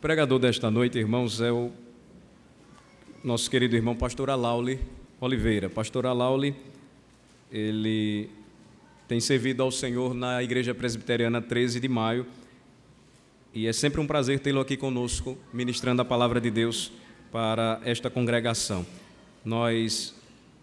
pregador desta noite, irmãos, é o nosso querido irmão pastor Alaule Oliveira. Pastor Alaule, ele tem servido ao Senhor na Igreja Presbiteriana 13 de Maio e é sempre um prazer tê-lo aqui conosco, ministrando a palavra de Deus para esta congregação. Nós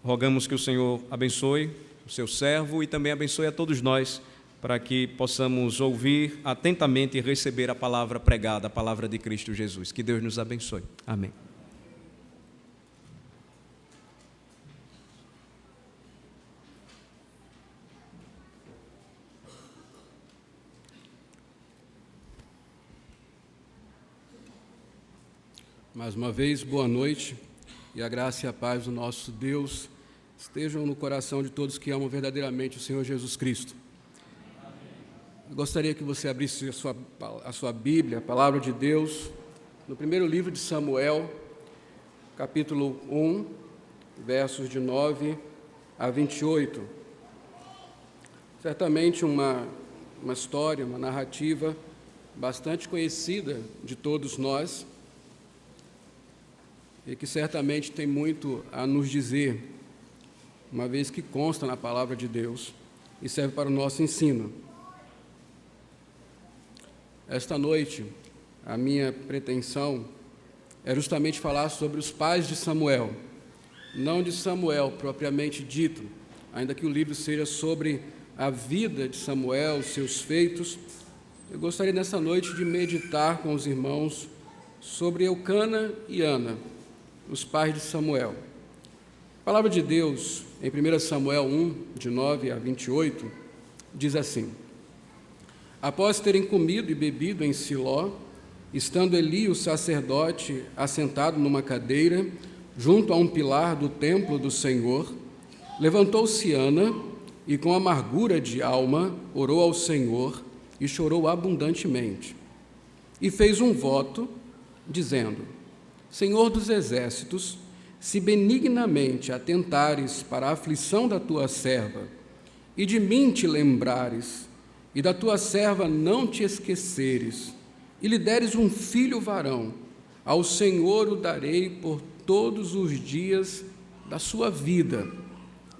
rogamos que o Senhor abençoe o seu servo e também abençoe a todos nós, para que possamos ouvir atentamente e receber a palavra pregada, a palavra de Cristo Jesus. Que Deus nos abençoe. Amém. Mais uma vez, boa noite, e a graça e a paz do nosso Deus estejam no coração de todos que amam verdadeiramente o Senhor Jesus Cristo. Eu gostaria que você abrisse a sua Bíblia, a Palavra de Deus, no primeiro livro de Samuel, capítulo 1, versos de 9 a 28. Certamente uma história, uma narrativa bastante conhecida de todos nós e que certamente tem muito a nos dizer, uma vez que consta na Palavra de Deus e serve para o nosso ensino. Esta noite, a minha pretensão é justamente falar sobre os pais de Samuel, não de Samuel propriamente dito, ainda que o livro seja sobre a vida de Samuel, os seus feitos. Eu gostaria nessa noite de meditar com os irmãos sobre Eucana e Ana, os pais de Samuel. A palavra de Deus, em 1 Samuel 1, de 9 a 28, diz assim: Após terem comido e bebido em Siló, estando Eli, o sacerdote, assentado numa cadeira, junto a um pilar do templo do Senhor, levantou-se Ana e, com amargura de alma, orou ao Senhor e chorou abundantemente. E fez um voto, dizendo: Senhor dos exércitos, se benignamente atentares para a aflição da tua serva, e de mim te lembrares, e da tua serva não te esqueceres, e lhe deres um filho varão, ao Senhor o darei por todos os dias da sua vida,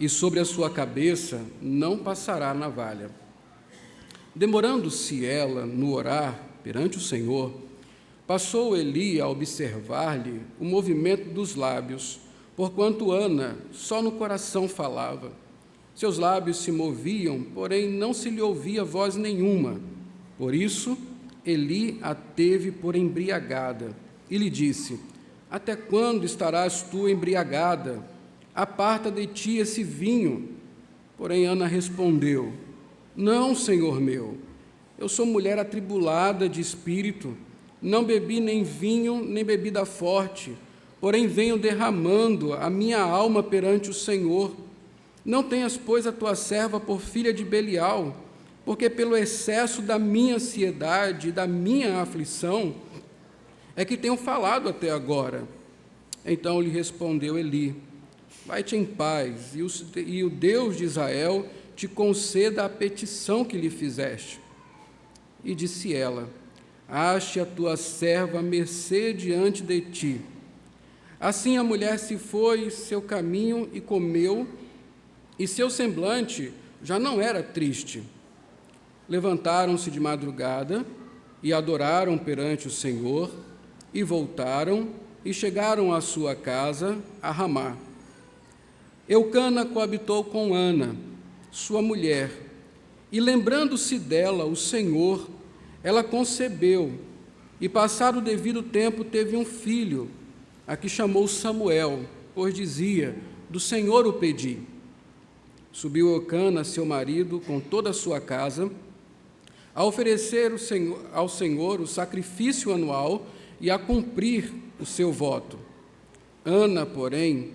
e sobre a sua cabeça não passará navalha. Demorando-se ela no orar perante o Senhor, passou Eli a observar-lhe o movimento dos lábios, porquanto Ana só no coração falava. Seus lábios se moviam, porém não se lhe ouvia voz nenhuma. Por isso, Eli a teve por embriagada e lhe disse: Até quando estarás tu embriagada? Aparta de ti esse vinho. Porém, Ana respondeu: Não, senhor meu, eu sou mulher atribulada de espírito, não bebi nem vinho, nem bebida forte, porém venho derramando a minha alma perante o Senhor. Não tenhas, pois, a tua serva por filha de Belial, porque pelo excesso da minha ansiedade e da minha aflição é que tenho falado até agora. Então lhe respondeu Eli: Vai-te em paz, e o Deus de Israel te conceda a petição que lhe fizeste. E disse ela: Ache a tua serva à mercê diante de ti. Assim a mulher se foi seu caminho e comeu, e seu semblante já não era triste. Levantaram-se de madrugada e adoraram perante o Senhor, e voltaram e chegaram à sua casa, a Ramá. Eucana coabitou com Ana, sua mulher, e lembrando-se dela o Senhor, ela concebeu, e passado o devido tempo teve um filho, a que chamou Samuel, pois dizia: Do Senhor o pedi. Subiu Eucana, seu marido, com toda a sua casa, a oferecer ao Senhor o sacrifício anual e a cumprir o seu voto. Ana, porém,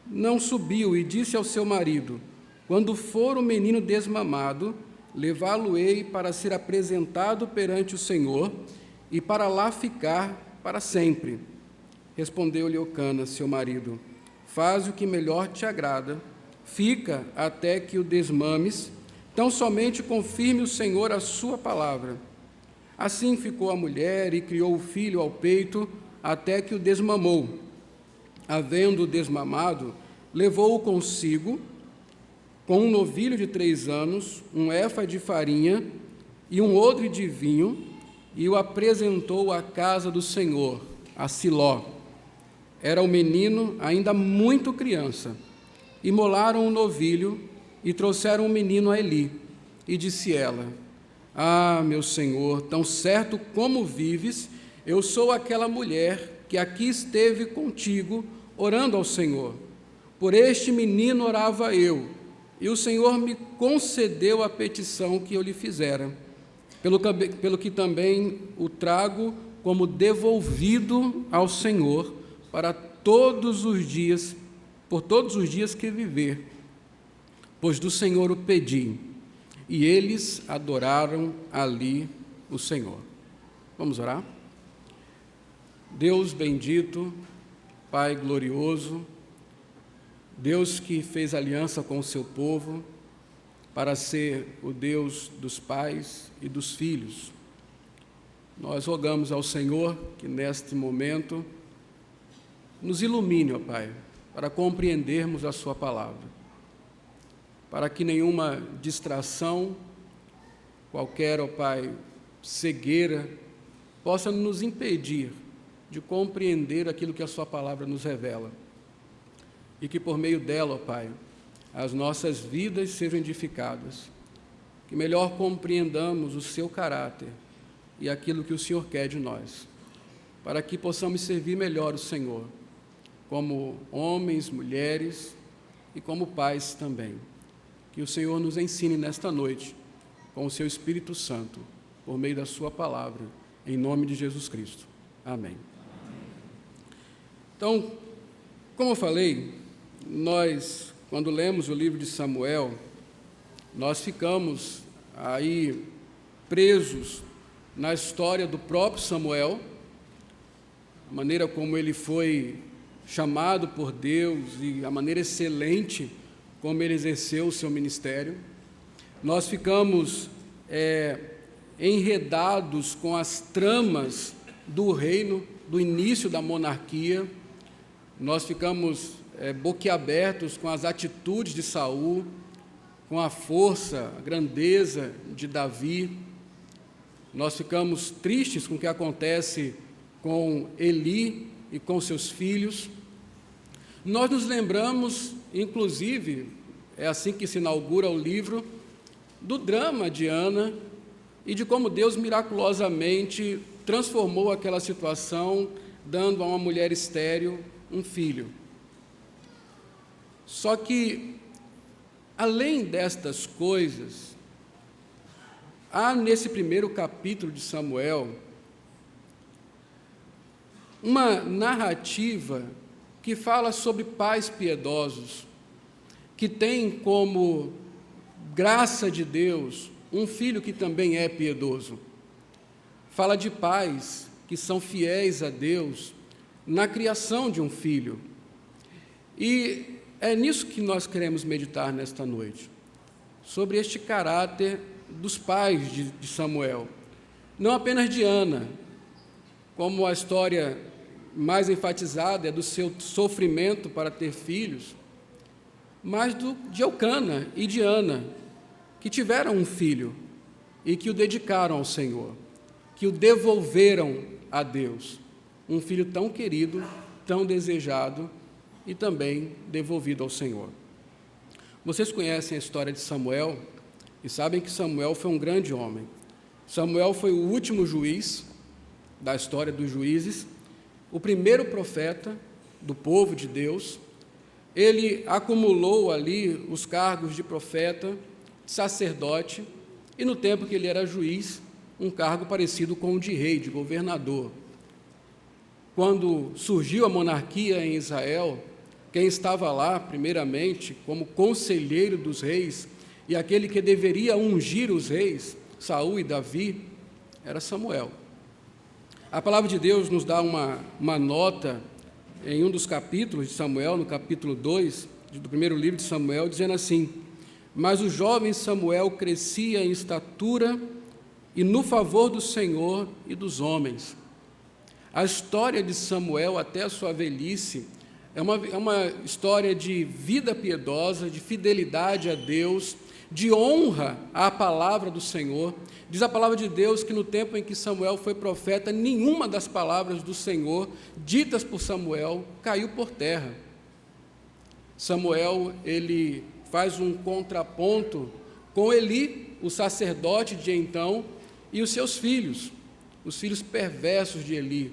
não subiu e disse ao seu marido: Quando for o menino desmamado, levá-lo-ei para ser apresentado perante o Senhor e para lá ficar para sempre. Respondeu-lhe Eucana, seu marido: Faze o que melhor te agrada. Fica até que o desmames, tão somente confirme o Senhor a sua palavra. Assim ficou a mulher e criou o filho ao peito, até que o desmamou. Havendo-o desmamado, levou-o consigo, com um novilho de 3 anos, um éfa de farinha e um odre de vinho, e o apresentou à casa do Senhor, a Siló. Era o menino ainda muito criança. Imolaram o novilho e trouxeram o menino a Eli. E disse ela: Ah, meu senhor, tão certo como vives, eu sou aquela mulher que aqui esteve contigo, orando ao Senhor. Por este menino orava eu, e o Senhor me concedeu a petição que eu lhe fizera, pelo que também o trago como devolvido ao Senhor para todos os dias, por todos os dias que viver, pois do Senhor o pedi. E eles adoraram ali o Senhor. Vamos orar? Deus bendito, Pai glorioso, Deus que fez aliança com o seu povo para ser o Deus dos pais e dos filhos. Nós rogamos ao Senhor que neste momento nos ilumine, ó Pai, para compreendermos a sua palavra, para que nenhuma distração, qualquer, ó Pai, cegueira, possa nos impedir de compreender aquilo que a sua palavra nos revela. E que por meio dela, ó Pai, as nossas vidas sejam edificadas, que melhor compreendamos o seu caráter e aquilo que o Senhor quer de nós, para que possamos servir melhor o Senhor, como homens, mulheres e como pais também. Que o Senhor nos ensine nesta noite, com o seu Espírito Santo, por meio da sua palavra, em nome de Jesus Cristo. Amém. Então, como eu falei, nós, quando lemos o livro de Samuel, nós ficamos aí presos na história do próprio Samuel, a maneira como ele foi chamado por Deus e a maneira excelente como ele exerceu o seu ministério. Nós ficamos enredados com as tramas do reino, do início da monarquia. Nós ficamos boquiabertos com as atitudes de Saul, com a força, a grandeza de Davi. Nós ficamos tristes com o que acontece com Eli e com seus filhos. Nós nos lembramos, inclusive, é assim que se inaugura o livro, do drama de Ana e de como Deus miraculosamente transformou aquela situação, dando a uma mulher estéril um filho. Só que, além destas coisas, há nesse primeiro capítulo de Samuel uma narrativa que fala sobre pais piedosos, que têm como graça de Deus um filho que também é piedoso. Fala de pais que são fiéis a Deus na criação de um filho. E é nisso que nós queremos meditar nesta noite, sobre este caráter dos pais de Samuel, não apenas de Ana, como a história mais enfatizada é do seu sofrimento para ter filhos, mas de Eucana e de Ana, que tiveram um filho e que o dedicaram ao Senhor, que o devolveram a Deus, um filho tão querido, tão desejado e também devolvido ao Senhor. Vocês conhecem a história de Samuel e sabem que Samuel foi um grande homem. Samuel foi o último juiz da história dos juízes, o primeiro profeta do povo de Deus. Ele acumulou ali os cargos de profeta, sacerdote e, no tempo que ele era juiz, um cargo parecido com o de rei, de governador. Quando surgiu a monarquia em Israel, quem estava lá, primeiramente, como conselheiro dos reis e aquele que deveria ungir os reis, Saul e Davi, era Samuel. A palavra de Deus nos dá uma nota em um dos capítulos de Samuel, no capítulo 2, do primeiro livro de Samuel, dizendo assim: Mas o jovem Samuel crescia em estatura e no favor do Senhor e dos homens. A história de Samuel até a sua velhice é uma história de vida piedosa, de fidelidade a Deus, de honra à palavra do Senhor. Diz a palavra de Deus que no tempo em que Samuel foi profeta, nenhuma das palavras do Senhor ditas por Samuel caiu por terra. Samuel, ele faz um contraponto com Eli, o sacerdote de então, e os seus filhos, os filhos perversos de Eli.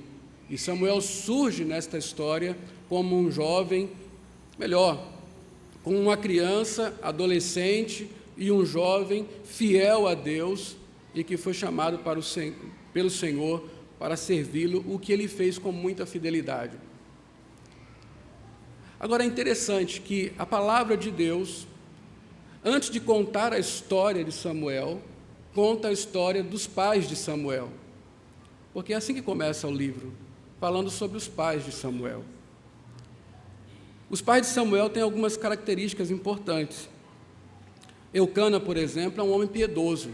E Samuel surge nesta história como um jovem, como uma criança, adolescente e um jovem fiel a Deus e que foi chamado pelo Senhor para servi-lo, o que ele fez com muita fidelidade. Agora é interessante que a palavra de Deus, antes de contar a história de Samuel, conta a história dos pais de Samuel, porque é assim que começa o livro, falando sobre os pais de Samuel. Os pais de Samuel têm algumas características importantes. Eucana, por exemplo, é um homem piedoso.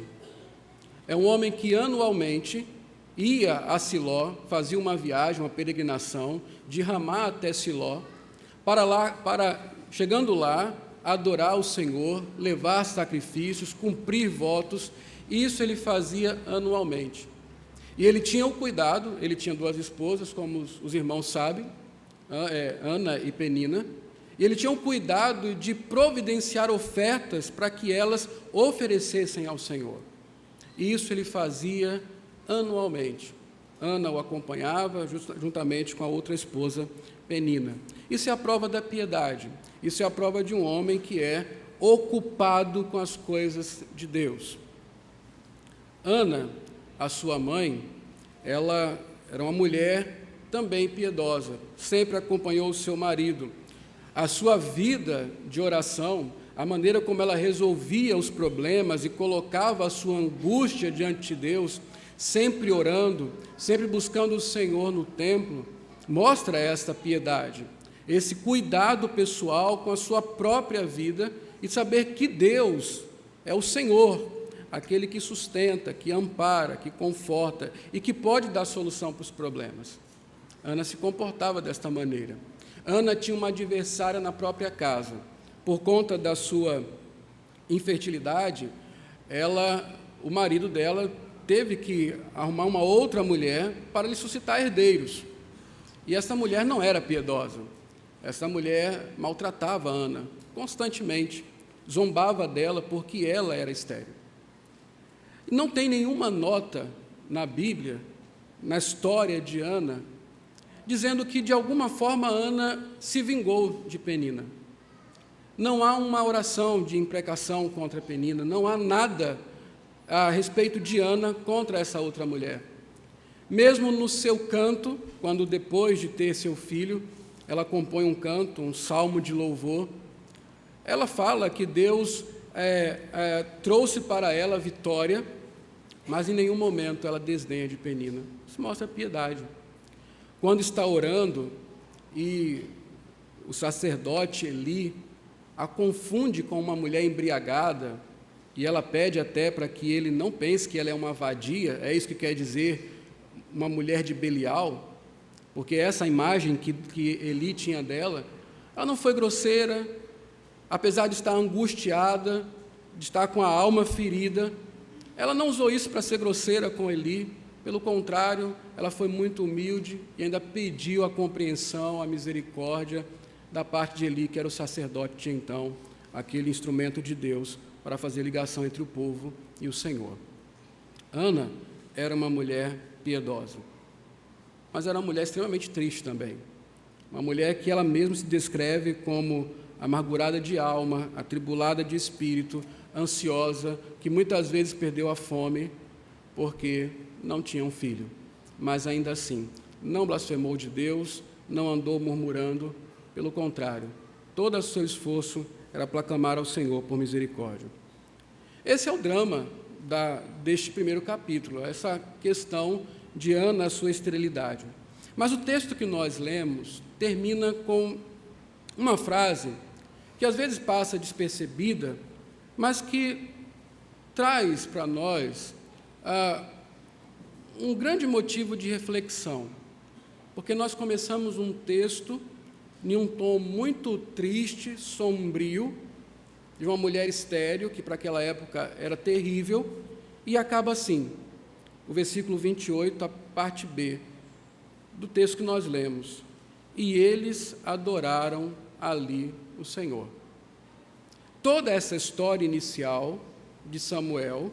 É um homem que anualmente ia a Siló, fazia uma viagem, uma peregrinação, de Ramá até Siló, chegando lá, adorar o Senhor, levar sacrifícios, cumprir votos. Isso ele fazia anualmente. E ele tinha o cuidado, ele tinha 2 esposas, como os irmãos sabem, Ana e Penina, e ele tinha o cuidado de providenciar ofertas para que elas oferecessem ao Senhor. Isso ele fazia anualmente. Ana o acompanhava juntamente com a outra esposa, Penina. Isso é a prova da piedade, isso é a prova de um homem que é ocupado com as coisas de Deus. Ana, a sua mãe, ela era uma mulher também piedosa, sempre acompanhou o seu marido. A sua vida de oração, a maneira como ela resolvia os problemas e colocava a sua angústia diante de Deus, sempre orando, sempre buscando o Senhor no templo, mostra esta piedade, esse cuidado pessoal com a sua própria vida e saber que Deus é o Senhor, aquele que sustenta, que ampara, que conforta e que pode dar solução para os problemas. Ana se comportava desta maneira. Ana tinha uma adversária na própria casa. Por conta da sua infertilidade, o marido dela teve que arrumar uma outra mulher para lhe suscitar herdeiros. E essa mulher não era piedosa. Essa mulher maltratava Ana constantemente, zombava dela porque ela era estéril. Não tem nenhuma nota na Bíblia, na história de Ana, dizendo que, de alguma forma, Ana se vingou de Penina. Não há uma oração de imprecação contra Penina, não há nada a respeito de Ana contra essa outra mulher. Mesmo no seu canto, quando depois de ter seu filho, ela compõe um canto, um salmo de louvor, ela fala que Deus trouxe para ela vitória, mas em nenhum momento ela desdenha de Penina. Isso mostra piedade. Quando está orando e o sacerdote Eli a confunde com uma mulher embriagada, e ela pede até para que ele não pense que ela é uma vadia, é isso que quer dizer uma mulher de Belial, porque essa imagem que Eli tinha dela, ela não foi grosseira, apesar de estar angustiada, de estar com a alma ferida, ela não usou isso para ser grosseira com Eli. Pelo contrário, ela foi muito humilde e ainda pediu a compreensão, a misericórdia da parte de Eli, que era o sacerdote de então, aquele instrumento de Deus para fazer ligação entre o povo e o Senhor. Ana era uma mulher piedosa, mas era uma mulher extremamente triste também. Uma mulher que ela mesma se descreve como amargurada de alma, atribulada de espírito, ansiosa, que muitas vezes perdeu a fome porque não tinha um filho, mas ainda assim não blasfemou de Deus, não andou murmurando, pelo contrário, todo o seu esforço era proclamar ao Senhor por misericórdia. Esse é o drama deste primeiro capítulo, essa questão de Ana, a sua esterilidade. Mas o texto que nós lemos termina com uma frase que às vezes passa despercebida, mas que traz para nós um grande motivo de reflexão, porque nós começamos um texto em um tom muito triste, sombrio, de uma mulher estéril, que para aquela época era terrível, e acaba assim, o versículo 28, a parte B, do texto que nós lemos. E eles adoraram ali o Senhor. Toda essa história inicial de Samuel,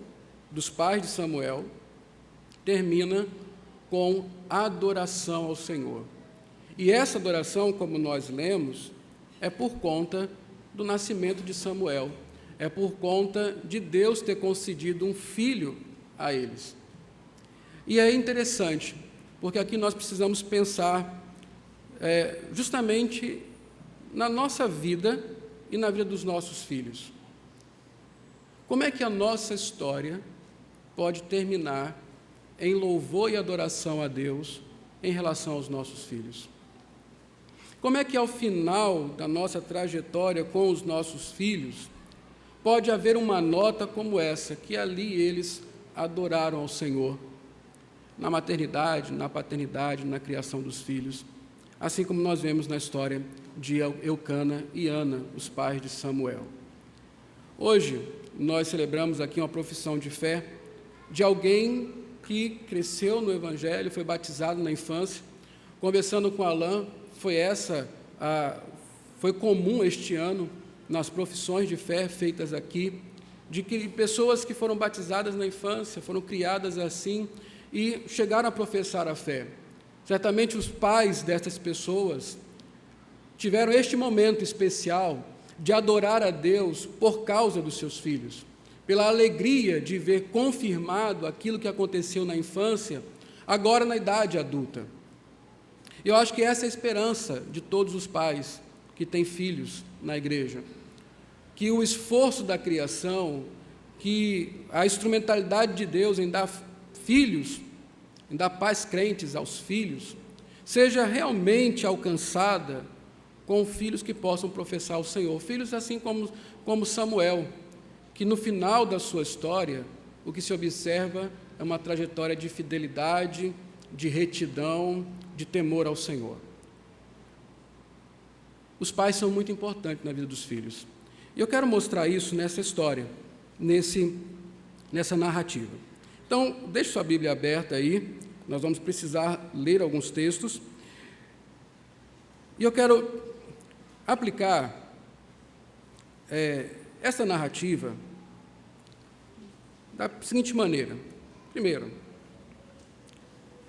dos pais de Samuel, termina com adoração ao Senhor. E essa adoração, como nós lemos, é por conta do nascimento de Samuel, é por conta de Deus ter concedido um filho a eles. E é interessante, porque aqui nós precisamos pensar justamente na nossa vida e na vida dos nossos filhos. Como é que a nossa história pode terminar em louvor e adoração a Deus em relação aos nossos filhos? Como é que ao final da nossa trajetória com os nossos filhos pode haver uma nota como essa, que ali eles adoraram ao Senhor, na maternidade, na paternidade, na criação dos filhos, assim como nós vemos na história de Eucana e Ana, os pais de Samuel. Hoje, nós celebramos aqui uma profissão de fé de alguém que cresceu no Evangelho, foi batizado na infância. Conversando com Alain, foi comum este ano, nas profissões de fé feitas aqui, de que pessoas que foram batizadas na infância, foram criadas assim e chegaram a professar a fé. Certamente os pais dessas pessoas tiveram este momento especial de adorar a Deus por causa dos seus filhos, pela alegria de ver confirmado aquilo que aconteceu na infância, agora na idade adulta. Eu acho que essa é a esperança de todos os pais que têm filhos na igreja, que o esforço da criação, que a instrumentalidade de Deus em dar filhos, em dar pais crentes aos filhos, seja realmente alcançada com filhos que possam professar o Senhor, filhos assim como Samuel, que no final da sua história, o que se observa é uma trajetória de fidelidade, de retidão, de temor ao Senhor. Os pais são muito importantes na vida dos filhos. E eu quero mostrar isso nessa história, nessa narrativa. Então, deixe sua Bíblia aberta aí, nós vamos precisar ler alguns textos. E eu quero aplicar essa narrativa da seguinte maneira. Primeiro,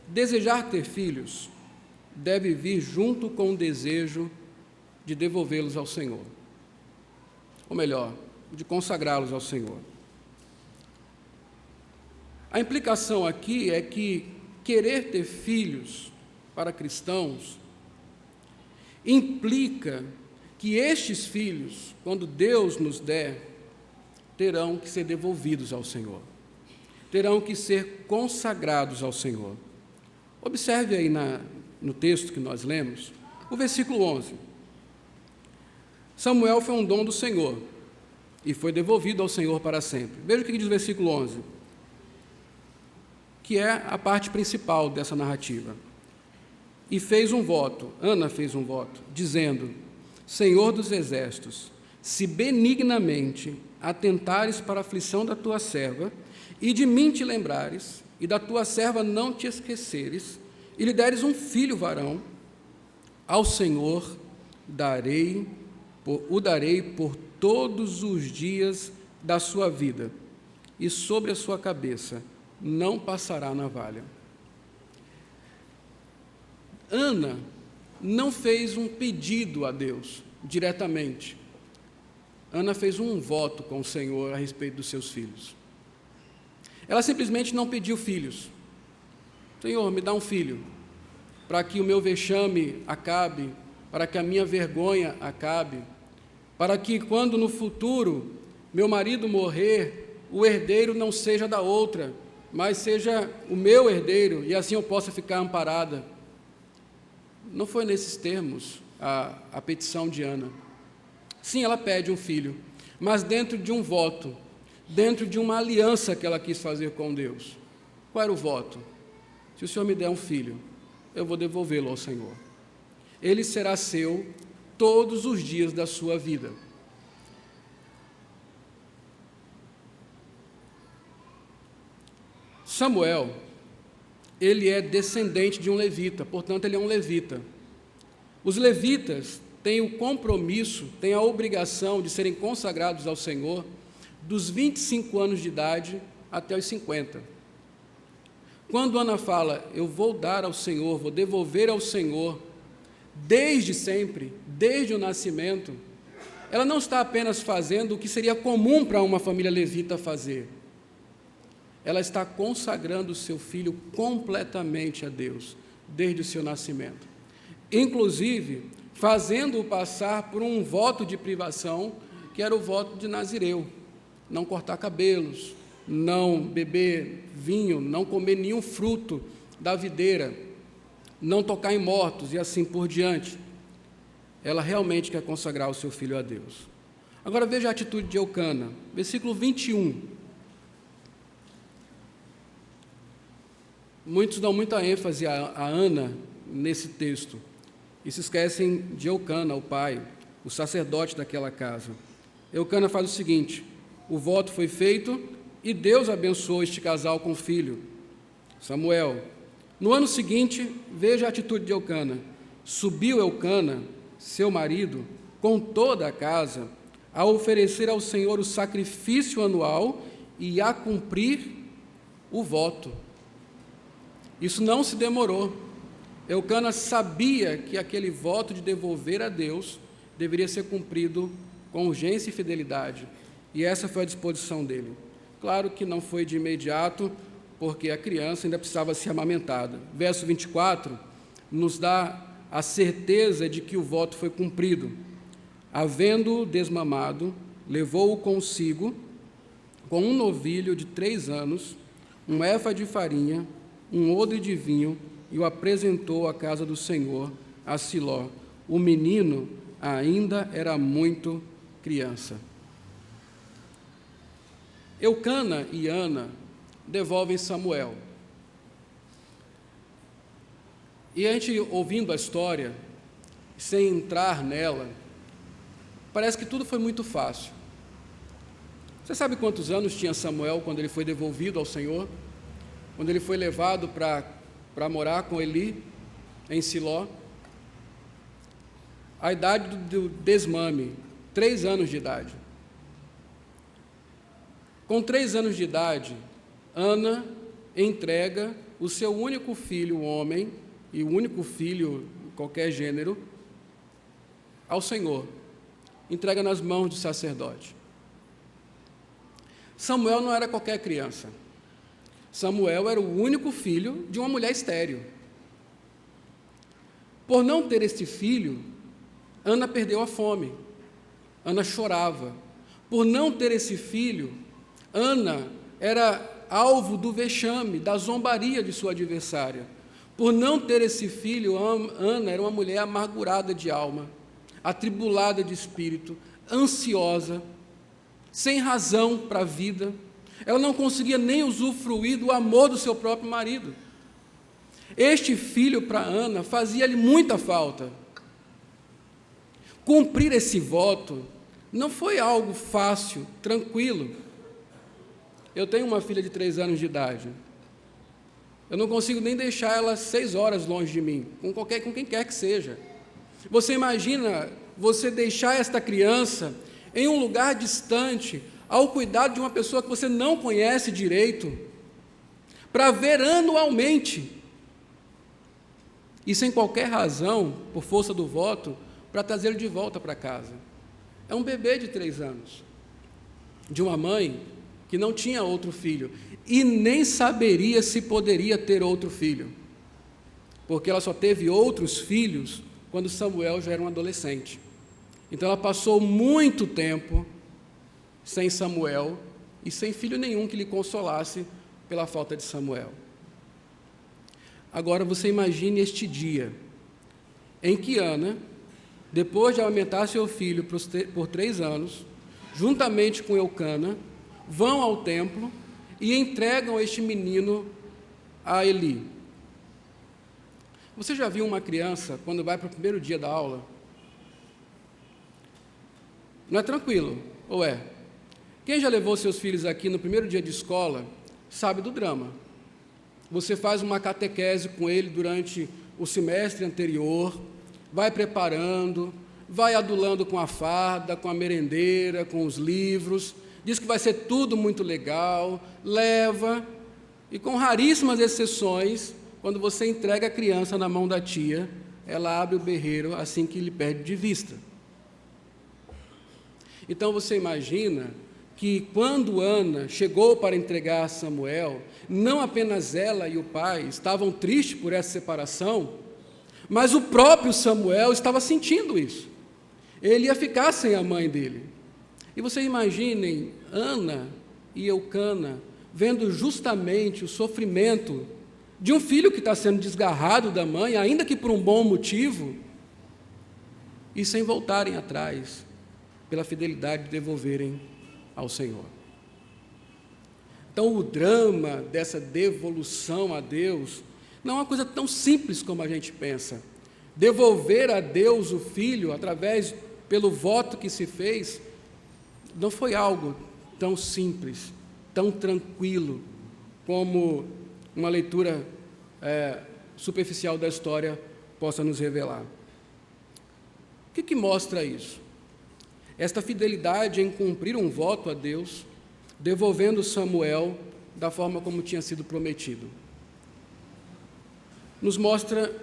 desejar ter filhos deve vir junto com o desejo de devolvê-los ao Senhor. Ou melhor, de consagrá-los ao Senhor. A implicação aqui é que querer ter filhos para cristãos implica que estes filhos, quando Deus nos der, terão que ser devolvidos ao Senhor, terão que ser consagrados ao Senhor. Observe aí no texto que nós lemos, o versículo 11. Samuel foi um dom do Senhor e foi devolvido ao Senhor para sempre. Veja o que diz o versículo 11, que é a parte principal dessa narrativa. E fez um voto, Ana fez um voto, dizendo: Senhor dos exércitos, se benignamente atentares para a aflição da tua serva, e de mim te lembrares, e da tua serva não te esqueceres, e lhe deres um filho varão, ao Senhor o darei por todos os dias da sua vida, e sobre a sua cabeça não passará navalha. Ana não fez um pedido a Deus diretamente. Ana fez um voto com o Senhor a respeito dos seus filhos. Ela simplesmente não pediu filhos. Senhor, me dá um filho, para que o meu vexame acabe, para que a minha vergonha acabe, para que quando no futuro meu marido morrer, o herdeiro não seja da outra, mas seja o meu herdeiro, e assim eu possa ficar amparada. Não foi nesses termos a petição de Ana. Sim, ela pede um filho, mas dentro de um voto, dentro de uma aliança que ela quis fazer com Deus. Qual era o voto? Se o Senhor me der um filho, eu vou devolvê-lo ao Senhor. Ele será seu todos os dias da sua vida. Samuel, ele é descendente de um levita, portanto, ele é um levita. Os levitas têm o compromisso, têm a obrigação de serem consagrados ao Senhor dos 25 anos de idade até os 50. Quando Ana fala, eu vou dar ao Senhor, vou devolver ao Senhor, desde sempre, desde o nascimento, ela não está apenas fazendo o que seria comum para uma família levita fazer. Ela está consagrando o seu filho completamente a Deus, desde o seu nascimento. Inclusive, fazendo-o passar por um voto de privação, que era o voto de Nazireu. Não cortar cabelos, não beber vinho, não comer nenhum fruto da videira, não tocar em mortos e assim por diante. Ela realmente quer consagrar o seu filho a Deus. Agora veja a atitude de Eucana, versículo 21. Muitos dão muita ênfase a Ana nesse texto e se esquecem de Eucana, o pai, o sacerdote daquela casa. Eucana faz o seguinte: o voto foi feito e Deus abençoou este casal com filho, Samuel. No ano seguinte, veja a atitude de Eucana. Subiu Eucana, seu marido, com toda a casa, a oferecer ao Senhor o sacrifício anual e a cumprir o voto. Isso não se demorou. Eucana sabia que aquele voto de devolver a Deus deveria ser cumprido com urgência e fidelidade, e essa foi a disposição dele. Claro que não foi de imediato, porque a criança ainda precisava ser amamentada. Verso 24 nos dá a certeza de que o voto foi cumprido. Havendo-o desmamado, levou-o consigo com um novilho de 3 anos, um éfa de farinha, um odre de vinho, e o apresentou à casa do Senhor, a Siló. O menino ainda era muito criança. Eucana e Ana devolvem Samuel. E a gente, ouvindo a história, sem entrar nela, parece que tudo foi muito fácil. Você sabe quantos anos tinha Samuel quando ele foi devolvido ao Senhor? Quando ele foi levado para morar com Eli, em Siló? A idade do desmame, 3 anos de idade. Com 3 anos de idade, Ana entrega o seu único filho, homem, e o único filho, qualquer gênero, ao Senhor. Entrega nas mãos do sacerdote. Samuel não era qualquer criança. Samuel era o único filho de uma mulher estéril. Por não ter este filho, Ana perdeu a fome. Ana chorava. Por não ter esse filho, Ana era alvo do vexame, da zombaria de sua adversária. Por não ter esse filho, Ana era uma mulher amargurada de alma, atribulada de espírito, ansiosa, sem razão para a vida. Ela não conseguia nem usufruir do amor do seu próprio marido. Este filho para Ana fazia-lhe muita falta. Cumprir esse voto não foi algo fácil, tranquilo. Eu tenho uma filha de 3 anos de idade. Eu não consigo nem deixar ela 6 horas longe de mim, com quem quer que seja. Você imagina você deixar esta criança em um lugar distante, ao cuidado de uma pessoa que você não conhece direito, para ver anualmente, e sem qualquer razão, por força do voto, para trazê-lo de volta para casa. É um bebê de 3 anos, de uma mãe que não tinha outro filho, e nem saberia se poderia ter outro filho, porque ela só teve outros filhos quando Samuel já era um adolescente. Então ela passou muito tempo sem Samuel e sem filho nenhum que lhe consolasse pela falta de Samuel. Agora você imagine este dia em que Ana, depois de amamentar seu filho por 3 anos, juntamente com Eucana, vão ao templo e entregam este menino a Eli. Você já viu uma criança, quando vai para o primeiro dia da aula? Não é tranquilo, ou é? Quem já levou seus filhos aqui no primeiro dia de escola, sabe do drama. Você faz uma catequese com ele durante o semestre anterior, vai preparando, vai adulando com a farda, com a merendeira, com os livros, diz que vai ser tudo muito legal, leva, e com raríssimas exceções, quando você entrega a criança na mão da tia, ela abre o berreiro assim que lhe perde de vista. Então você imagina que quando Ana chegou para entregar Samuel, não apenas ela e o pai estavam tristes por essa separação, mas o próprio Samuel estava sentindo isso. Ele ia ficar sem a mãe dele. E vocês imaginem Ana e Eucana vendo justamente o sofrimento de um filho que está sendo desgarrado da mãe, ainda que por um bom motivo, e sem voltarem atrás, pela fidelidade de devolverem ao Senhor. Então, o drama dessa devolução a Deus não é uma coisa tão simples como a gente pensa. Devolver a Deus o Filho, pelo voto que se fez, não foi algo tão simples, tão tranquilo, como uma leitura superficial da história possa nos revelar. O que mostra isso? Esta fidelidade em cumprir um voto a Deus, devolvendo Samuel da forma como tinha sido prometido. Nos mostra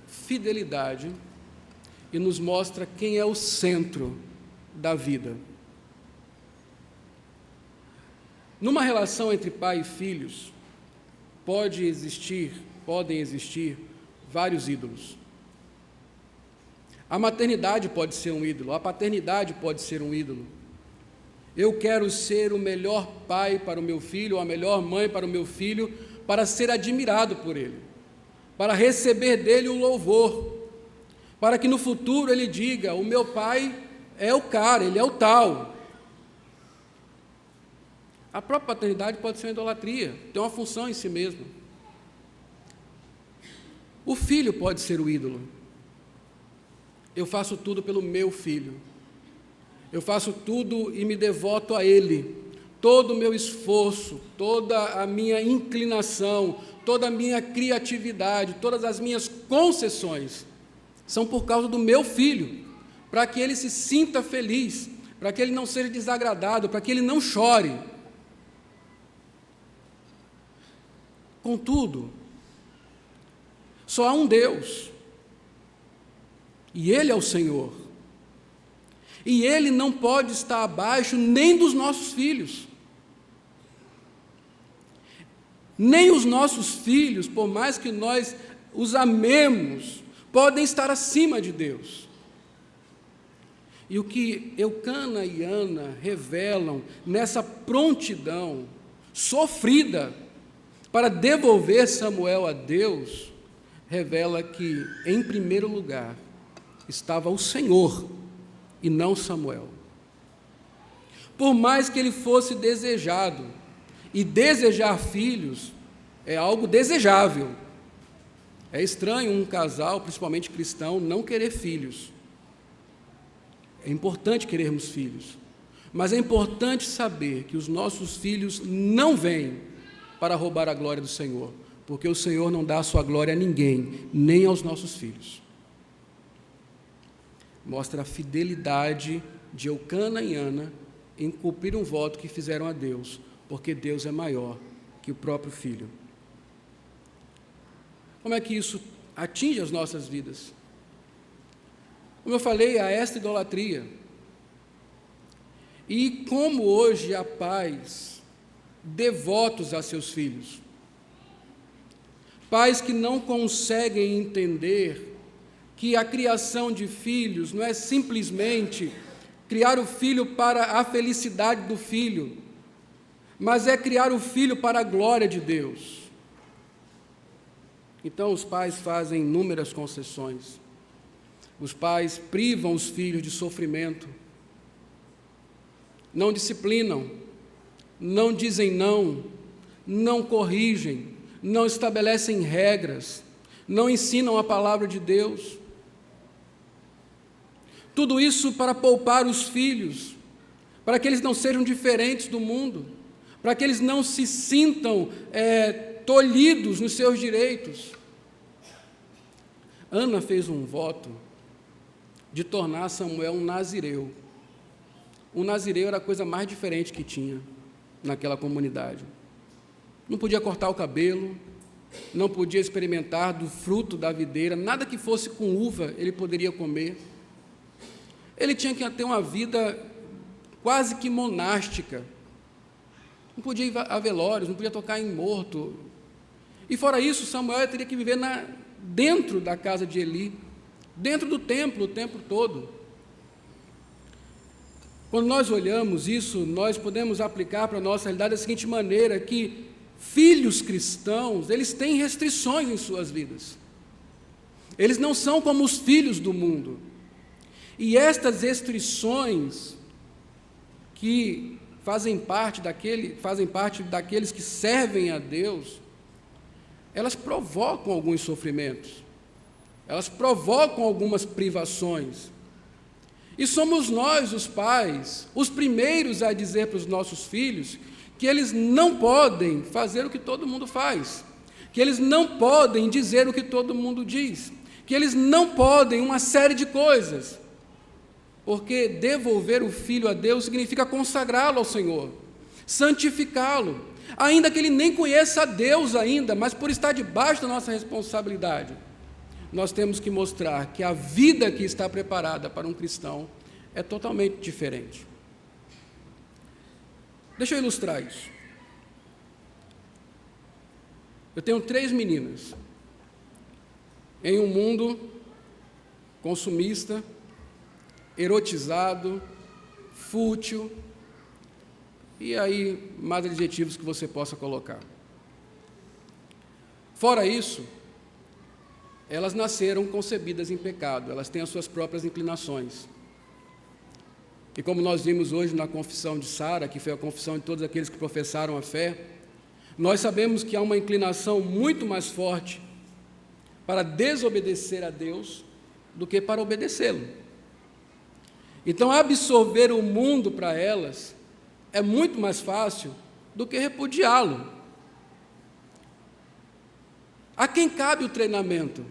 fidelidade e nos mostra quem é o centro da vida. Numa relação entre pai e filhos, podem existir vários ídolos. A maternidade pode ser um ídolo, a paternidade pode ser um ídolo. Eu quero ser o melhor pai para o meu filho, ou a melhor mãe para o meu filho, para ser admirado por ele, para receber dele o louvor, para que no futuro ele diga: o meu pai é o cara, ele é o tal. A própria paternidade pode ser uma idolatria, tem uma função em si mesma. O filho pode ser o ídolo. Eu faço tudo pelo meu filho. Eu faço tudo e me devoto a ele. Todo o meu esforço, toda a minha inclinação, toda a minha criatividade, todas as minhas concessões são por causa do meu filho, para que ele se sinta feliz, para que ele não seja desagradado, para que ele não chore. Contudo, só há um Deus, e Ele é o Senhor, e Ele não pode estar abaixo nem dos nossos filhos, nem os nossos filhos, por mais que nós os amemos, podem estar acima de Deus. E o que Eucana e Ana revelam nessa prontidão sofrida para devolver Samuel a Deus, revela que, em primeiro lugar, estava o Senhor e não Samuel. Por mais que ele fosse desejado, e desejar filhos é algo desejável. É estranho um casal, principalmente cristão, não querer filhos. É importante querermos filhos, mas é importante saber que os nossos filhos não vêm para roubar a glória do Senhor, porque o Senhor não dá a sua glória a ninguém, nem aos nossos filhos. Mostra a fidelidade de Eucana e Ana em cumprir um voto que fizeram a Deus, porque Deus é maior que o próprio Filho. Como é que isso atinge as nossas vidas? Como eu falei, há esta idolatria. E como hoje há pais devotos a seus filhos, pais que não conseguem entender que a criação de filhos não é simplesmente criar o filho para a felicidade do filho, mas é criar o filho para a glória de Deus. Então os pais fazem inúmeras concessões. Os pais privam os filhos de sofrimento, não disciplinam, não dizem não, não corrigem, não estabelecem regras, não ensinam a palavra de Deus. Tudo isso para poupar os filhos, para que eles não sejam diferentes do mundo, para que eles não se sintam tolhidos nos seus direitos. Ana fez um voto de tornar Samuel um nazireu. Um nazireu era a coisa mais diferente que tinha naquela comunidade. Não podia cortar o cabelo, não podia experimentar do fruto da videira, nada que fosse com uva ele poderia comer. Ele tinha que ter uma vida quase que monástica. Não podia ir a velórios, não podia tocar em morto. E fora isso, Samuel teria que viver dentro da casa de Eli, dentro do templo o tempo todo. Quando nós olhamos isso, nós podemos aplicar para a nossa realidade da seguinte maneira, que filhos cristãos, eles têm restrições em suas vidas. Eles não são como os filhos do mundo. E estas restrições que fazem parte daqueles que servem a Deus, elas provocam alguns sofrimentos, elas provocam algumas privações. E somos nós, os pais, os primeiros a dizer para os nossos filhos que eles não podem fazer o que todo mundo faz, que eles não podem dizer o que todo mundo diz, que eles não podem uma série de coisas, porque devolver o filho a Deus significa consagrá-lo ao Senhor, santificá-lo, ainda que ele nem conheça a Deus ainda, mas por estar debaixo da nossa responsabilidade, nós temos que mostrar que a vida que está preparada para um cristão é totalmente diferente. Deixa eu ilustrar isso. Eu tenho 3 meninas em um mundo consumista, erotizado, fútil, e aí mais adjetivos que você possa colocar. Fora isso, elas nasceram concebidas em pecado, elas têm as suas próprias inclinações. E como nós vimos hoje na confissão de Sara, que foi a confissão de todos aqueles que professaram a fé, nós sabemos que há uma inclinação muito mais forte para desobedecer a Deus do que para obedecê-lo. Então, absorver o mundo para elas é muito mais fácil do que repudiá-lo. A quem cabe o treinamento?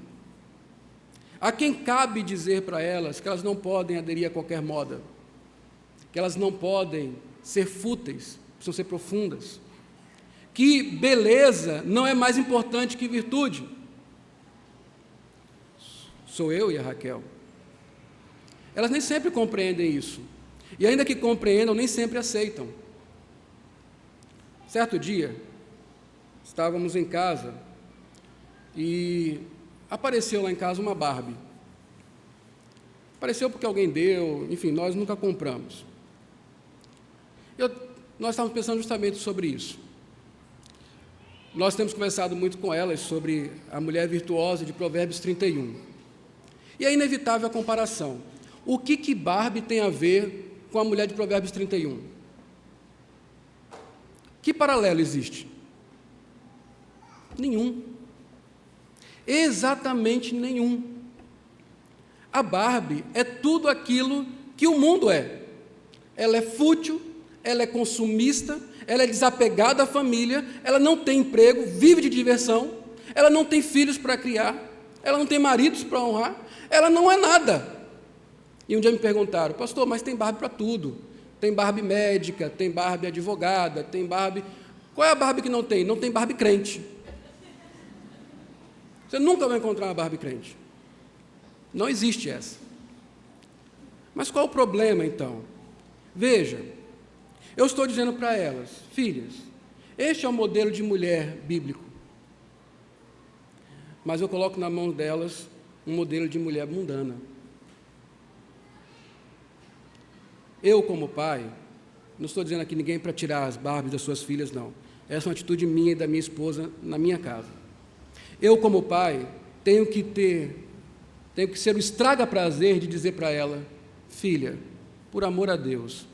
A quem cabe dizer para elas que elas não podem aderir a qualquer moda, que elas não podem ser fúteis, precisam ser profundas, que beleza não é mais importante que virtude? Sou eu e a Raquel. Elas nem sempre compreendem isso, e ainda que compreendam, nem sempre aceitam. Certo dia, estávamos em casa, e apareceu lá em casa uma Barbie. Apareceu porque alguém deu, enfim, nós nunca compramos. Nós estávamos pensando justamente sobre isso. Nós temos conversado muito com elas sobre a mulher virtuosa de Provérbios 31. E é inevitável a comparação. O que Barbie tem a ver com a mulher de Provérbios 31? Que paralelo existe? Nenhum. Exatamente nenhum. A Barbie é tudo aquilo que o mundo é. Ela é fútil, ela é consumista, ela é desapegada à família, ela não tem emprego, vive de diversão, ela não tem filhos para criar, ela não tem maridos para honrar, ela não é nada. E um dia me perguntaram, pastor, mas tem Barbie para tudo. Tem Barbie médica, tem Barbie advogada, tem Barbie... Qual é a Barbie que não tem? Não tem Barbie crente. Você nunca vai encontrar uma Barbie crente. Não existe essa. Mas qual o problema, então? Veja, eu estou dizendo para elas, filhas, este é o modelo de mulher bíblico. Mas eu coloco na mão delas um modelo de mulher mundana. Eu, como pai, não estou dizendo aqui ninguém para tirar as Barbies das suas filhas, não. Essa é uma atitude minha e da minha esposa na minha casa. Eu, como pai, tenho que ser o estraga-prazer de dizer para ela, filha, por amor a Deus,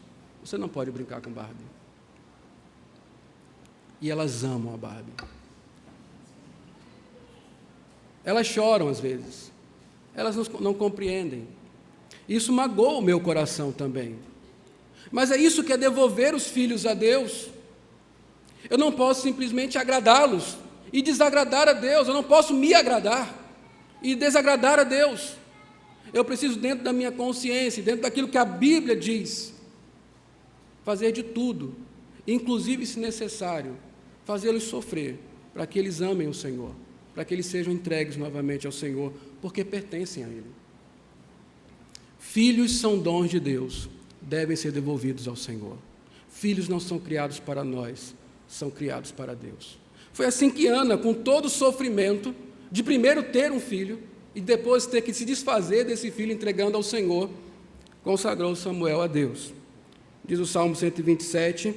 você não pode brincar com Barbie. E elas amam a Barbie. Elas choram às vezes, elas não compreendem. Isso magoa o meu coração também. Mas é isso que é devolver os filhos a Deus. Eu não posso simplesmente agradá-los e desagradar a Deus, eu não posso me agradar e desagradar a Deus. Eu preciso, dentro da minha consciência, dentro daquilo que a Bíblia diz, fazer de tudo, inclusive, se necessário, fazê-los sofrer, para que eles amem o Senhor, para que eles sejam entregues novamente ao Senhor, porque pertencem a Ele. Filhos são dons de Deus, devem ser devolvidos ao Senhor. Filhos não são criados para nós, são criados para Deus. Foi assim que Ana, com todo o sofrimento, de primeiro ter um filho, e depois ter que se desfazer desse filho, entregando ao Senhor, consagrou Samuel a Deus. Diz o Salmo 127,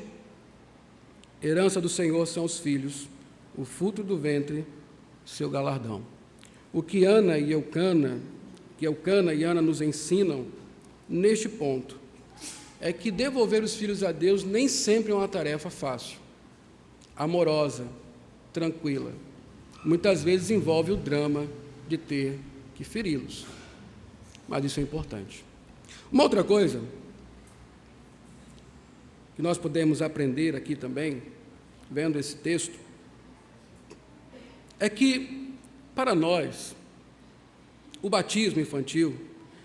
herança do Senhor são os filhos, o fruto do ventre, seu galardão. O que Ana e Eucana e Ana nos ensinam neste ponto é que devolver os filhos a Deus nem sempre é uma tarefa fácil, amorosa, tranquila. Muitas vezes envolve o drama de ter que feri-los, mas isso é importante. Uma outra coisa que nós podemos aprender aqui também, vendo esse texto, é que, para nós, o batismo infantil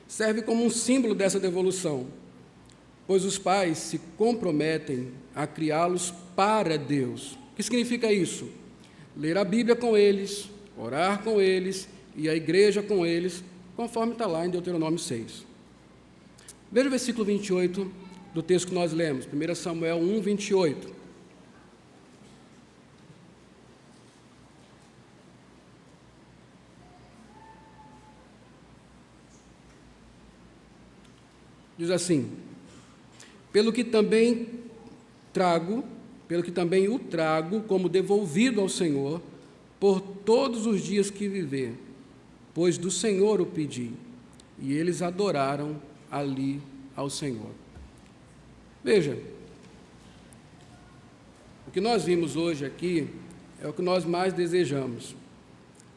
serve como um símbolo dessa devolução, pois os pais se comprometem a criá-los para Deus. O que significa isso? Ler a Bíblia com eles, orar com eles e a igreja com eles, conforme está lá em Deuteronômio 6. Veja o versículo 28 do texto que nós lemos, 1 Samuel 1, 28. Diz assim: pelo que também o trago como devolvido ao Senhor, por todos os dias que viver, pois do Senhor o pedi, e eles adoraram ali ao Senhor. Veja, o que nós vimos hoje aqui é o que nós mais desejamos,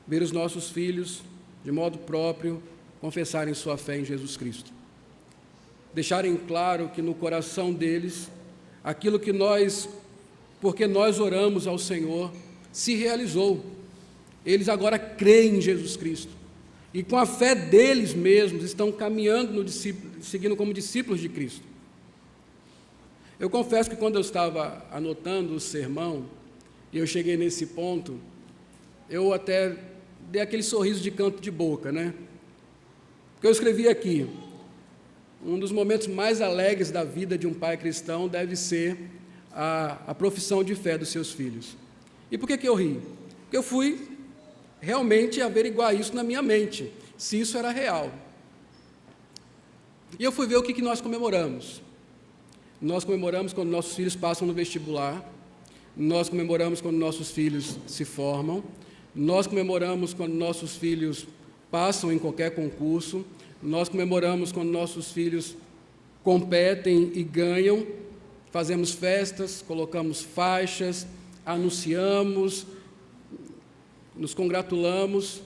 ver os nossos filhos, de modo próprio, confessarem sua fé em Jesus Cristo. Deixarem claro que no coração deles, aquilo que porque nós oramos ao Senhor, se realizou. Eles agora creem em Jesus Cristo. E com a fé deles mesmos, estão caminhando, seguindo como discípulos de Cristo. Eu confesso que quando eu estava anotando o sermão, e eu cheguei nesse ponto, eu até dei aquele sorriso de canto de boca, né? Porque eu escrevi aqui: um dos momentos mais alegres da vida de um pai cristão deve ser a profissão de fé dos seus filhos. E por que eu ri? Porque eu fui realmente averiguar isso na minha mente, se isso era real. E eu fui ver o que nós comemoramos. Nós comemoramos quando nossos filhos passam no vestibular, nós comemoramos quando nossos filhos se formam, nós comemoramos quando nossos filhos passam em qualquer concurso, nós comemoramos quando nossos filhos competem e ganham, fazemos festas, colocamos faixas, anunciamos, nos congratulamos.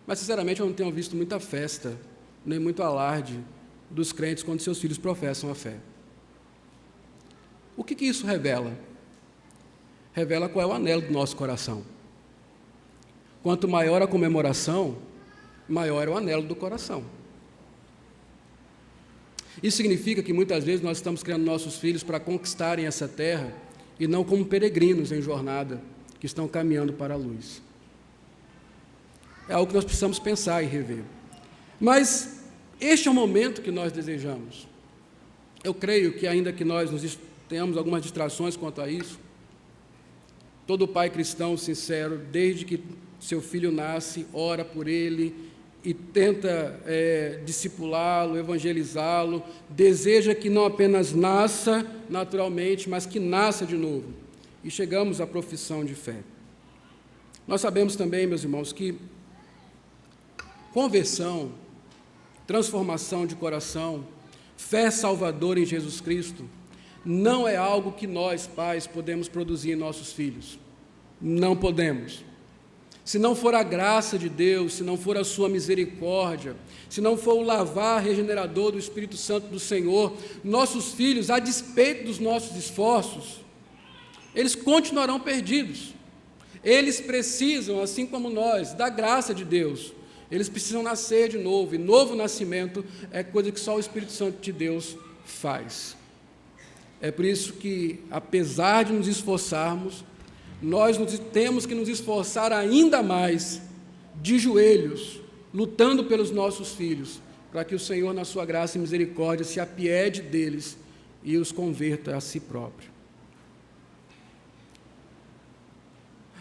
Mas, sinceramente, eu não tenho visto muita festa, nem muito alarde dos crentes quando seus filhos professam a fé. O que isso revela? Revela qual é o anelo do nosso coração. Quanto maior a comemoração, maior é o anelo do coração. Isso significa que muitas vezes nós estamos criando nossos filhos para conquistarem essa terra e não como peregrinos em jornada que estão caminhando para a luz. É algo que nós precisamos pensar e rever. Mas este é o momento que nós desejamos. Eu creio que, ainda que nós tenhamos algumas distrações quanto a isso, todo pai cristão sincero, desde que seu filho nasce, ora por ele e tenta discipulá-lo, evangelizá-lo, deseja que não apenas nasça naturalmente, mas que nasça de novo. E chegamos à profissão de fé. Nós sabemos também, meus irmãos, que conversão, transformação de coração, fé salvadora em Jesus Cristo, não é algo que nós, pais, podemos produzir em nossos filhos. Não podemos. se não for a graça de Deus, se não for a sua misericórdia, se não for o lavar regenerador do Espírito Santo do Senhor, nossos filhos, a despeito dos nossos esforços, eles continuarão perdidos. Eles precisam, assim como nós, da graça de Deus. Eles precisam nascer de novo, e novo nascimento é coisa que só o Espírito Santo de Deus faz. É por isso que, apesar de nos esforçarmos, nós temos que nos esforçar ainda mais, de joelhos, lutando pelos nossos filhos, para que o Senhor, na sua graça e misericórdia, se apiede deles e os converta a si próprio.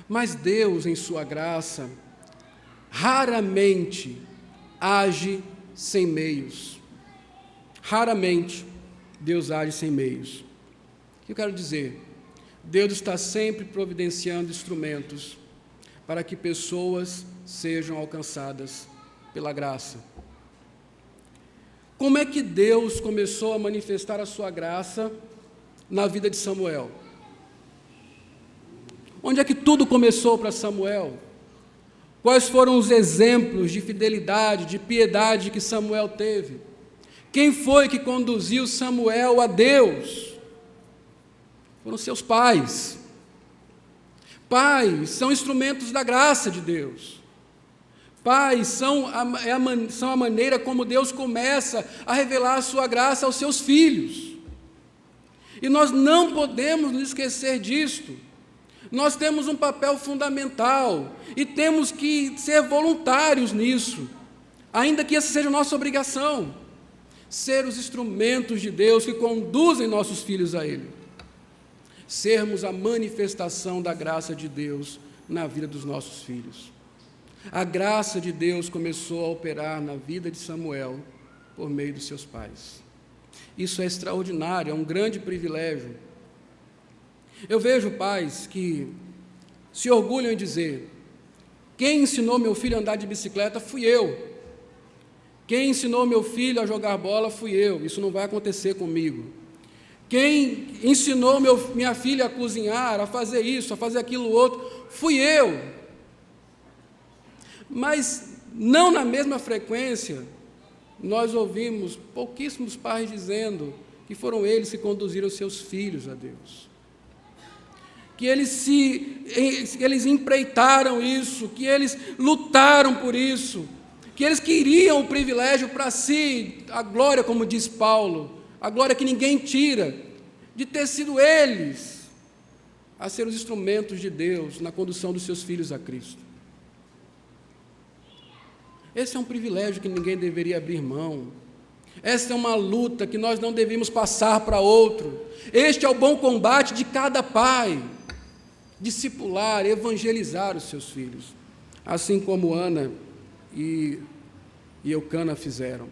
Mas Deus, em sua graça, raramente age sem meios. Raramente Deus age sem meios. O que eu quero dizer? Deus está sempre providenciando instrumentos para que pessoas sejam alcançadas pela graça. Como é que Deus começou a manifestar a sua graça na vida de Samuel? Onde é que tudo começou para Samuel? Quais foram os exemplos de fidelidade, de piedade que Samuel teve? Quem foi que conduziu Samuel a Deus? Foram seus pais. Pais são instrumentos da graça de Deus. Pais são a maneira como Deus começa a revelar a sua graça aos seus filhos. E nós não podemos nos esquecer disto. Nós temos um papel fundamental e temos que ser voluntários nisso, ainda que essa seja a nossa obrigação, ser os instrumentos de Deus que conduzem nossos filhos a Ele. Sermos a manifestação da graça de Deus na vida dos nossos filhos. A graça de Deus começou a operar na vida de Samuel por meio dos seus pais. Isso é extraordinário, é um grande privilégio. Eu vejo pais que se orgulham em dizer: quem ensinou meu filho a andar de bicicleta fui eu. Quem ensinou meu filho a jogar bola fui eu. Isso não vai acontecer comigo. Quem ensinou minha filha a cozinhar, a fazer isso, a fazer aquilo outro, fui eu. Mas não na mesma frequência, nós ouvimos pouquíssimos pais dizendo que foram eles que conduziram seus filhos a Deus. Que eles empreitaram isso, que eles lutaram por isso, que eles queriam o privilégio para si, a glória, como diz Paulo, a glória que ninguém tira, de ter sido eles a ser os instrumentos de Deus na condução dos seus filhos a Cristo. Esse é um privilégio que ninguém deveria abrir mão. Essa é uma luta que nós não devemos passar para outro. Este é o bom combate de cada pai, discipular, evangelizar os seus filhos, assim como Ana e Eucana fizeram.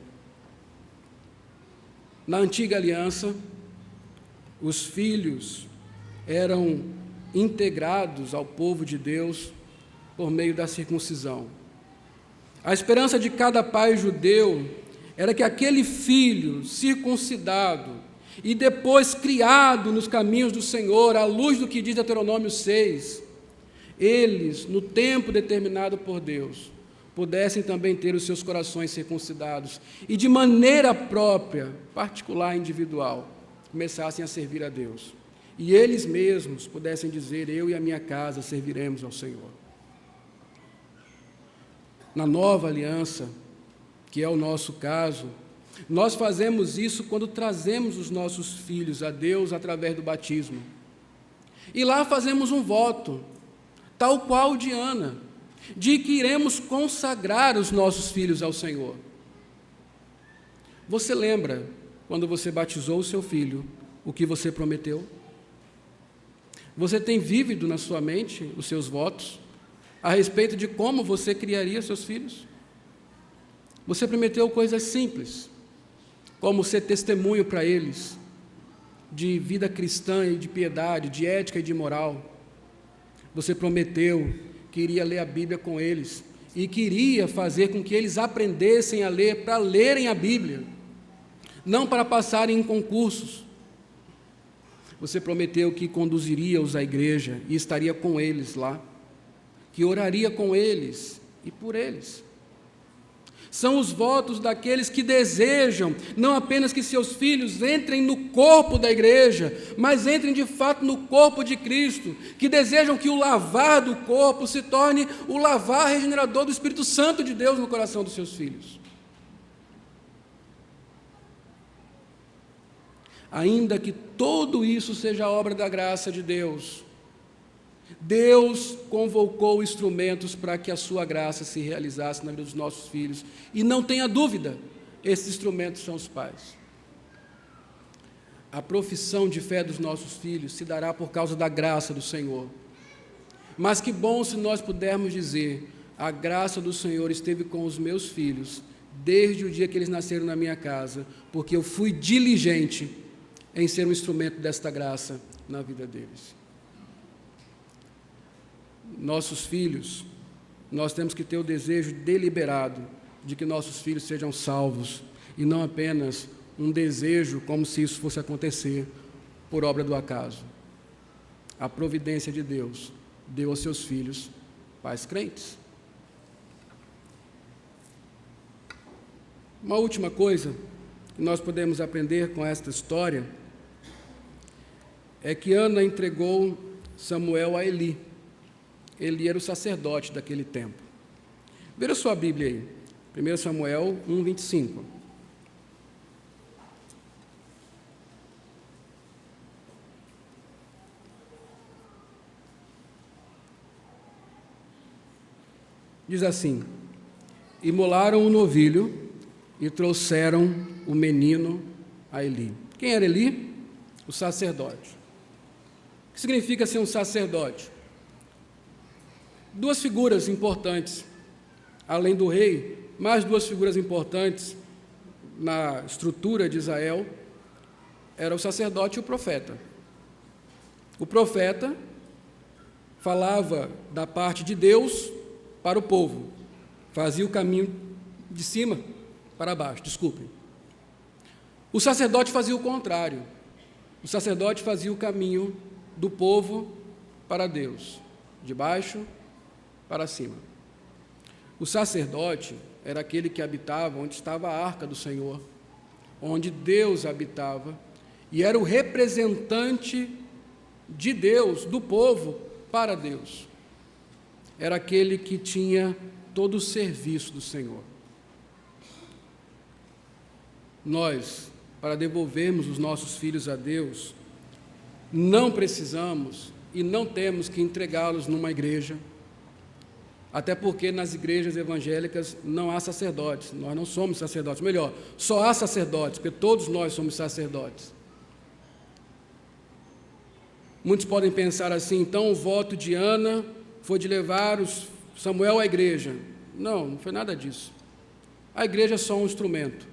Na antiga aliança, os filhos eram integrados ao povo de Deus por meio da circuncisão. A esperança de cada pai judeu era que aquele filho circuncidado e depois criado nos caminhos do Senhor, à luz do que diz Deuteronômio 6, eles, no tempo determinado por Deus, pudessem também ter os seus corações circuncidados e, de maneira própria, particular, individual, começassem a servir a Deus. E eles mesmos pudessem dizer: eu e a minha casa serviremos ao Senhor. Na nova aliança, que é o nosso caso, nós fazemos isso quando trazemos os nossos filhos a Deus através do batismo. E lá fazemos um voto, tal qual o de Ana, de que iremos consagrar os nossos filhos ao Senhor. Você lembra, quando você batizou o seu filho, o que você prometeu? Você tem vívido na sua mente os seus votos a respeito de como você criaria seus filhos? Você prometeu coisas simples, como ser testemunho para eles de vida cristã e de piedade, de ética e de moral. Você prometeu que iria ler a Bíblia com eles e queria fazer com que eles aprendessem a ler para lerem a Bíblia, não para passarem em concursos. Você prometeu que conduziria-os à igreja e estaria com eles lá. que oraria com eles e por eles. São os votos daqueles que desejam não apenas que seus filhos entrem no corpo da igreja, mas entrem de fato no corpo de Cristo, que desejam que o lavar do corpo se torne o lavar regenerador do Espírito Santo de Deus no coração dos seus filhos. Ainda que tudo isso seja obra da graça de Deus, Deus convocou instrumentos para que a sua graça se realizasse na vida dos nossos filhos. E não tenha dúvida, esses instrumentos são os pais. A profissão de fé dos nossos filhos se dará por causa da graça do Senhor. Mas que bom se nós pudermos dizer: a graça do Senhor esteve com os meus filhos desde o dia que eles nasceram na minha casa, porque eu fui diligente em ser um instrumento desta graça na vida deles. Nossos filhos, nós temos que ter o desejo deliberado de que nossos filhos sejam salvos, e não apenas um desejo como se isso fosse acontecer por obra do acaso. A providência de Deus deu aos seus filhos pais crentes. Uma última coisa que nós podemos aprender com esta história é que Ana entregou Samuel a Eli. Ele era o sacerdote daquele tempo. Vira sua Bíblia aí, 1 Samuel 1, 25. Diz assim: imolaram o novilho e trouxeram o menino a Eli. Quem era Eli? O sacerdote. O que significa ser um sacerdote? Duas figuras importantes, além do rei, mais duas figuras importantes na estrutura de Israel, era o sacerdote e o profeta. O profeta falava da parte de Deus para o povo, fazia o caminho de cima para baixo, desculpem. O sacerdote fazia o contrário. O sacerdote fazia o caminho do povo para Deus, de baixo para cima. O sacerdote era aquele que habitava onde estava a arca do Senhor, onde Deus habitava, e era o representante de Deus, do povo, para Deus. Era aquele que tinha todo o serviço do Senhor. Nós, para devolvermos os nossos filhos a Deus, não precisamos e não temos que entregá-los numa igreja, até porque nas igrejas evangélicas não há sacerdotes, nós não somos sacerdotes, melhor, só há sacerdotes, porque todos nós somos sacerdotes. Muitos podem pensar assim: então o voto de Ana foi de levar Samuel à igreja. Não, não foi nada disso. A igreja é só um instrumento.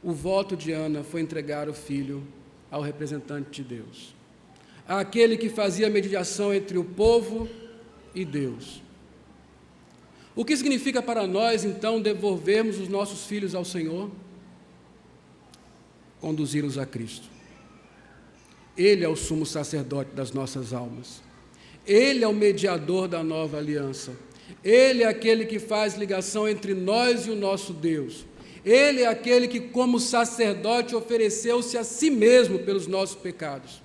O voto de Ana foi entregar o filho ao representante de Deus, àquele que fazia a mediação entre o povo e Deus. O que significa para nós, então, devolvermos os nossos filhos ao Senhor? Conduzi-los a Cristo. Ele é o sumo sacerdote das nossas almas. Ele é o mediador da nova aliança. Ele é aquele que faz ligação entre nós e o nosso Deus. Ele é aquele que, como sacerdote, ofereceu-se a si mesmo pelos nossos pecados.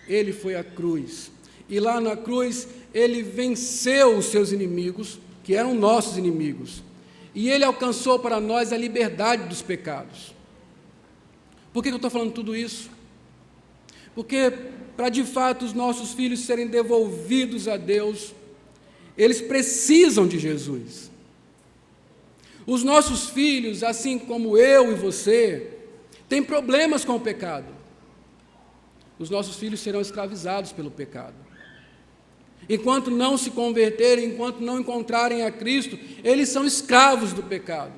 Ele foi à cruz. E lá na cruz, ele venceu os seus inimigos, que eram nossos inimigos. E ele alcançou para nós a liberdade dos pecados. Por que eu estou falando tudo isso? Porque, para de fato os nossos filhos serem devolvidos a Deus, eles precisam de Jesus. Os nossos filhos, assim como eu e você, têm problemas com o pecado. Os nossos filhos serão escravizados pelo pecado. Enquanto não se converterem, enquanto não encontrarem a Cristo, eles são escravos do pecado.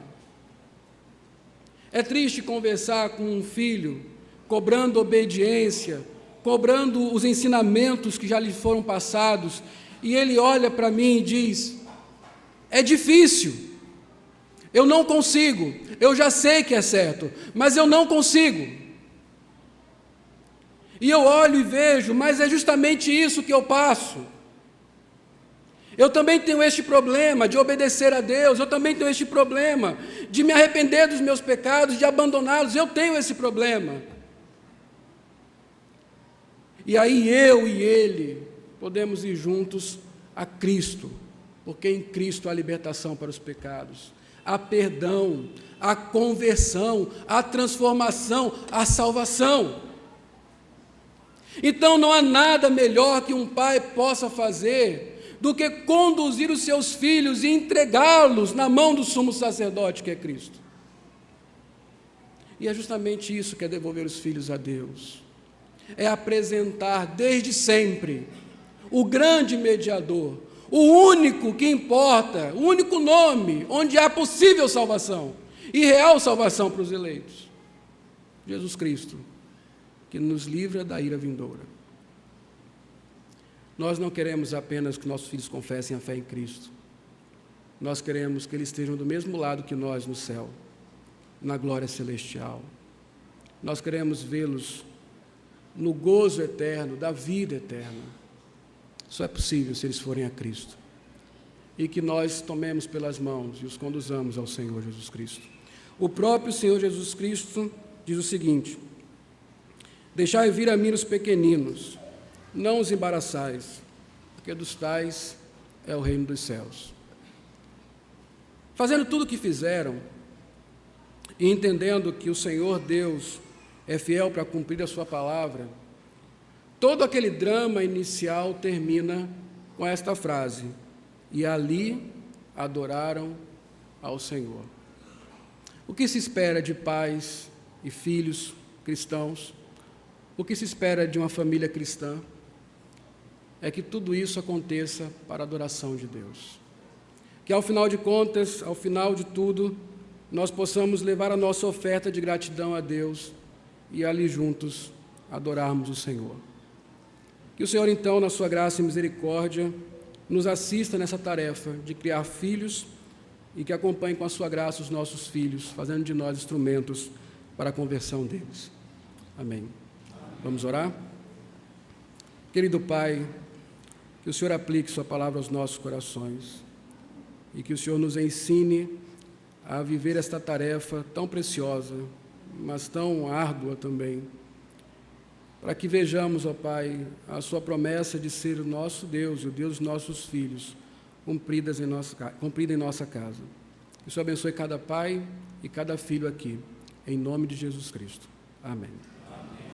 É triste conversar com um filho, cobrando obediência, cobrando os ensinamentos que já lhe foram passados, e ele olha para mim e diz: é difícil, eu não consigo, eu já sei que é certo, mas eu não consigo. E eu olho e vejo, mas é justamente isso que eu passo. Eu também tenho este problema de obedecer a Deus, eu também tenho este problema de me arrepender dos meus pecados, de abandoná-los, eu tenho esse problema. E aí eu e ele podemos ir juntos a Cristo, porque em Cristo há libertação para os pecados, há perdão, há conversão, há transformação, há salvação. Então não há nada melhor que um pai possa fazer do que conduzir os seus filhos e entregá-los na mão do sumo sacerdote, que é Cristo. E é justamente isso que é devolver os filhos a Deus. É apresentar desde sempre o grande mediador, o único que importa, o único nome onde há possível salvação e real salvação para os eleitos. Jesus Cristo, que nos livra da ira vindoura. Nós não queremos apenas que nossos filhos confessem a fé em Cristo. Nós queremos que eles estejam do mesmo lado que nós no céu, na glória celestial. Nós queremos vê-los no gozo eterno, da vida eterna. Só é possível se eles forem a Cristo. E que nós tomemos pelas mãos e os conduzamos ao Senhor Jesus Cristo. O próprio Senhor Jesus Cristo diz o seguinte: deixai vir a mim os pequeninos, não os embaraçais, porque dos tais é o reino dos céus. Fazendo tudo o que fizeram, e entendendo que o Senhor Deus é fiel para cumprir a sua palavra, todo aquele drama inicial termina com esta frase: e ali adoraram ao Senhor. O que se espera de pais e filhos cristãos? O que se espera de uma família cristã? É que tudo isso aconteça para a adoração de Deus. Que ao final de contas, ao final de tudo, nós possamos levar a nossa oferta de gratidão a Deus e ali juntos adorarmos o Senhor. Que o Senhor, então, na sua graça e misericórdia, nos assista nessa tarefa de criar filhos e que acompanhe com a sua graça os nossos filhos, fazendo de nós instrumentos para a conversão deles. Amém. Vamos orar? Querido Pai, que o Senhor aplique sua palavra aos nossos corações e que o Senhor nos ensine a viver esta tarefa tão preciosa, mas tão árdua também, para que vejamos, ó Pai, a sua promessa de ser o nosso Deus e o Deus dos nossos filhos, cumprida em nossa casa. Que o Senhor abençoe cada pai e cada filho aqui, em nome de Jesus Cristo. Amém.